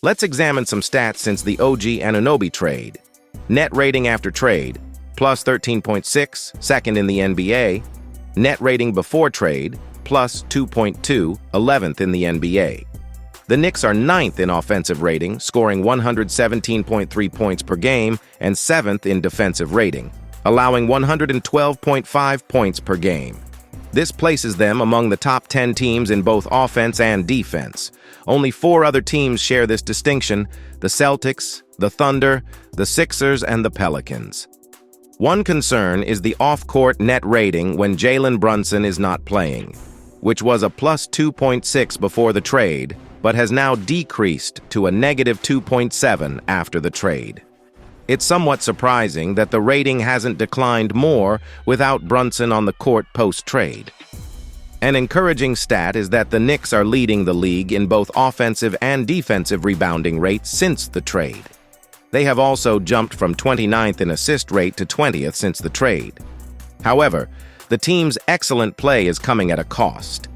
Let's examine some stats since the OG Anunoby trade. Net rating after trade, plus 13.6, second in the NBA. Net rating before trade, plus 2.2, 11th in the NBA. The Knicks are 9th in offensive rating, scoring 117.3 points per game, and 7th in defensive rating, allowing 112.5 points per game. This places them among the top 10 teams in both offense and defense. Only 4 other teams share this distinction: the Celtics, the Thunder, the Sixers, and the Pelicans. One concern is the off-court net rating when Jalen Brunson is not playing, which was a plus 2.6 before the trade, but has now decreased to a negative 2.7 after the trade. It's somewhat surprising that the rating hasn't declined more without Brunson on the court post-trade. An encouraging stat is that the Knicks are leading the league in both offensive and defensive rebounding rates since the trade. They have also jumped from 29th in assist rate to 20th since the trade. However, the team's excellent play is coming at a cost.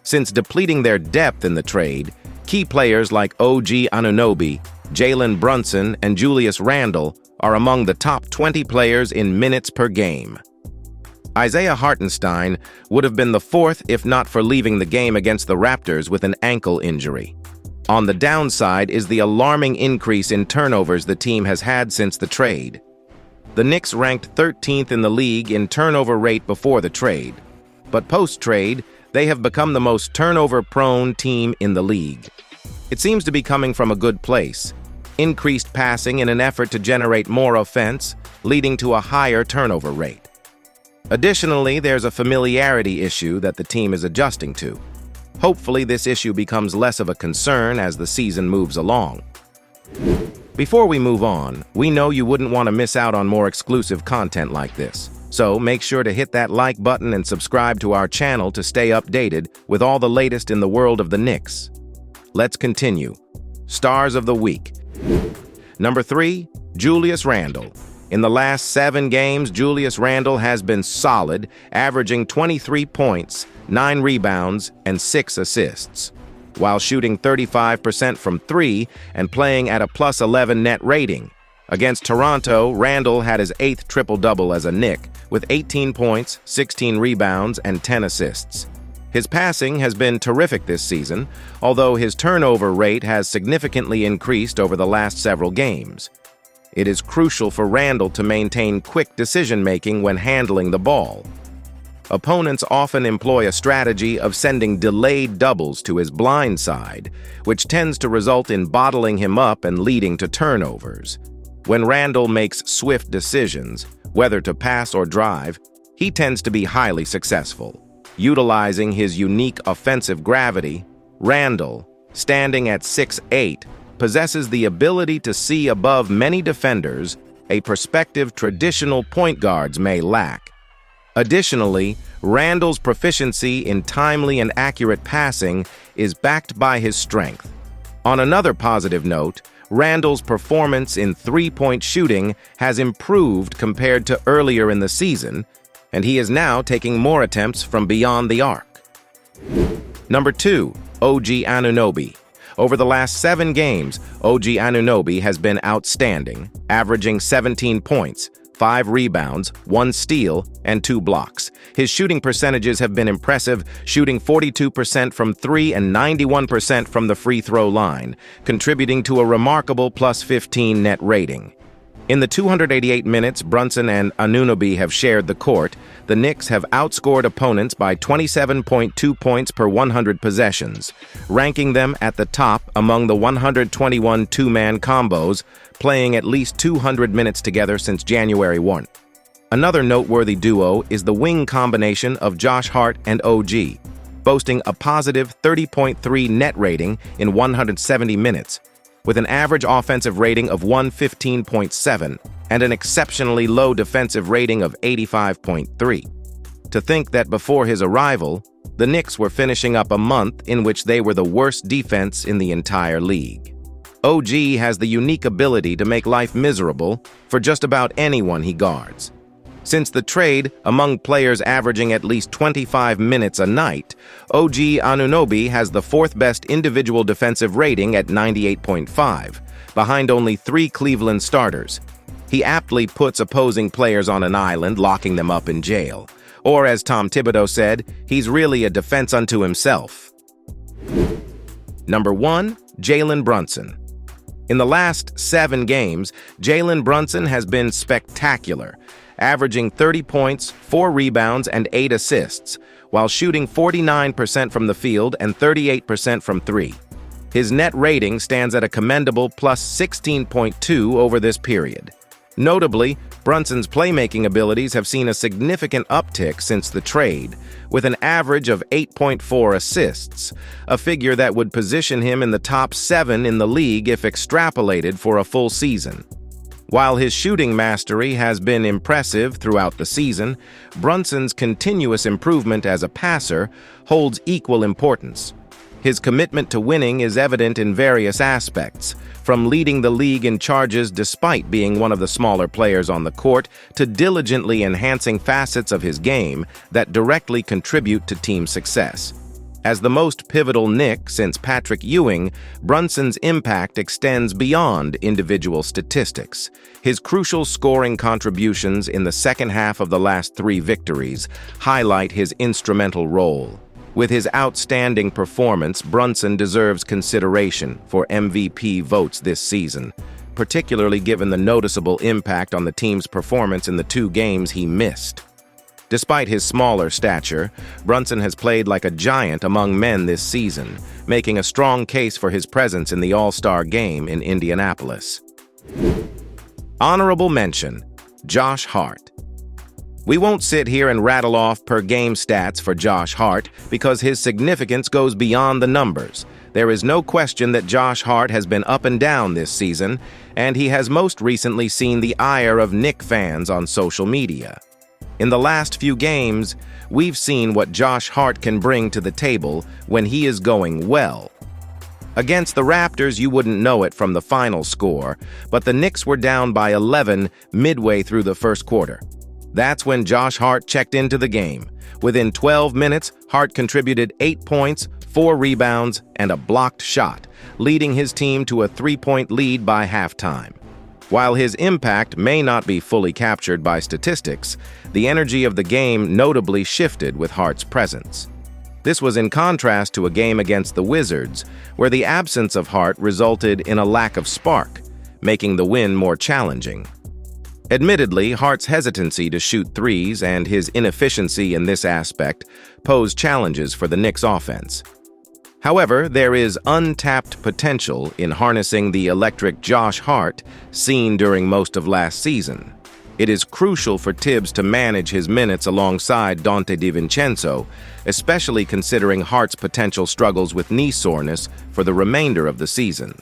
Since depleting their depth in the trade, key players like OG Anunoby, Jalen Brunson, and Julius Randle are among the top 20 players in minutes per game. Isaiah Hartenstein would have been the 4th if not for leaving the game against the Raptors with an ankle injury. On the downside is the alarming increase in turnovers the team has had since the trade. The Knicks ranked 13th in the league in turnover rate before the trade, but post-trade, they have become the most turnover-prone team in the league. It seems to be coming from a good place: increased passing in an effort to generate more offense, leading to a higher turnover rate. Additionally, there's a familiarity issue that the team is adjusting to. Hopefully, this issue becomes less of a concern as the season moves along. Before we move on, we know you wouldn't want to miss out on more exclusive content like this, so make sure to hit that like button and subscribe to our channel to stay updated with all the latest in the world of the Knicks. Let's continue. Stars of the Week. Number 3, Julius Randle. In the last 7 games, Julius Randle has been solid, averaging 23 points, 9 rebounds, and 6 assists, while shooting 35% from 3 and playing at a plus 11 net rating. Against Toronto, Randle had his 8th triple-double as a Knick, with 18 points, 16 rebounds, and 10 assists. His passing has been terrific this season, although his turnover rate has significantly increased over the last several games. It is crucial for Randle to maintain quick decision-making when handling the ball. Opponents often employ a strategy of sending delayed doubles to his blind side, which tends to result in bottling him up and leading to turnovers. When Randle makes swift decisions, whether to pass or drive, he tends to be highly successful. Utilizing his unique offensive gravity, Randle, standing at 6'8", possesses the ability to see above many defenders, a perspective traditional point guards may lack. Additionally, Randle's proficiency in timely and accurate passing is backed by his strength. On another positive note, Randle's performance in three-point shooting has improved compared to earlier in the season, and he is now taking more attempts from beyond the arc. Number 2, OG Anunoby. Over the last 7 games, OG Anunoby has been outstanding, averaging 17 points, 5 rebounds, 1 steal, and 2 blocks. His shooting percentages have been impressive, shooting 42% from 3 and 91% from the free throw line, contributing to a remarkable plus 15 net rating. In the 288 minutes Brunson and Anunoby have shared the court, the Knicks have outscored opponents by 27.2 points per 100 possessions, ranking them at the top among the 121 two-man combos, playing at least 200 minutes together since January 1. Another noteworthy duo is the wing combination of Josh Hart and OG, boasting a positive 30.3 net rating in 170 minutes, with an average offensive rating of 115.7 and an exceptionally low defensive rating of 85.3. To think that before his arrival, the Knicks were finishing up a month in which they were the worst defense in the entire league. OG has the unique ability to make life miserable for just about anyone he guards. Since the trade, among players averaging at least 25 minutes a night, OG Anunoby has the fourth-best individual defensive rating at 98.5, behind only 3 Cleveland starters. He aptly puts opposing players on an island, locking them up in jail. Or, as Tom Thibodeau said, he's really a defense unto himself. Number 1, Jalen Brunson. In the last 7 games, Jalen Brunson has been spectacular, averaging 30 points, 4 rebounds, and 8 assists, while shooting 49% from the field and 38% from 3. His net rating stands at a commendable plus 16.2 over this period. Notably, Brunson's playmaking abilities have seen a significant uptick since the trade, with an average of 8.4 assists, a figure that would position him in the top 7 in the league if extrapolated for a full season. While his shooting mastery has been impressive throughout the season, Brunson's continuous improvement as a passer holds equal importance. His commitment to winning is evident in various aspects, from leading the league in charges despite being one of the smaller players on the court to diligently enhancing facets of his game that directly contribute to team success. As the most pivotal Knick since Patrick Ewing, Brunson's impact extends beyond individual statistics. His crucial scoring contributions in the second half of the last 3 victories highlight his instrumental role. With his outstanding performance, Brunson deserves consideration for MVP votes this season, particularly given the noticeable impact on the team's performance in the 2 games he missed. Despite his smaller stature, Brunson has played like a giant among men this season, making a strong case for his presence in the All-Star game in Indianapolis. Honorable mention, Josh Hart. We won't sit here and rattle off per-game stats for Josh Hart because his significance goes beyond the numbers. There is no question that Josh Hart has been up and down this season, and he has most recently seen the ire of Knicks fans on social media. In the last few games, we've seen what Josh Hart can bring to the table when he is going well. Against the Raptors, you wouldn't know it from the final score, but the Knicks were down by 11 midway through the first quarter. That's when Josh Hart checked into the game. Within 12 minutes, Hart contributed 8 points, 4 rebounds, and a blocked shot, leading his team to a 3-point lead by halftime. While his impact may not be fully captured by statistics, the energy of the game notably shifted with Hart's presence. This was in contrast to a game against the Wizards, where the absence of Hart resulted in a lack of spark, making the win more challenging. Admittedly, Hart's hesitancy to shoot threes and his inefficiency in this aspect pose challenges for the Knicks offense. However, there is untapped potential in harnessing the electric Josh Hart seen during most of last season. It is crucial for Tibbs to manage his minutes alongside Donte DiVincenzo, especially considering Hart's potential struggles with knee soreness for the remainder of the season.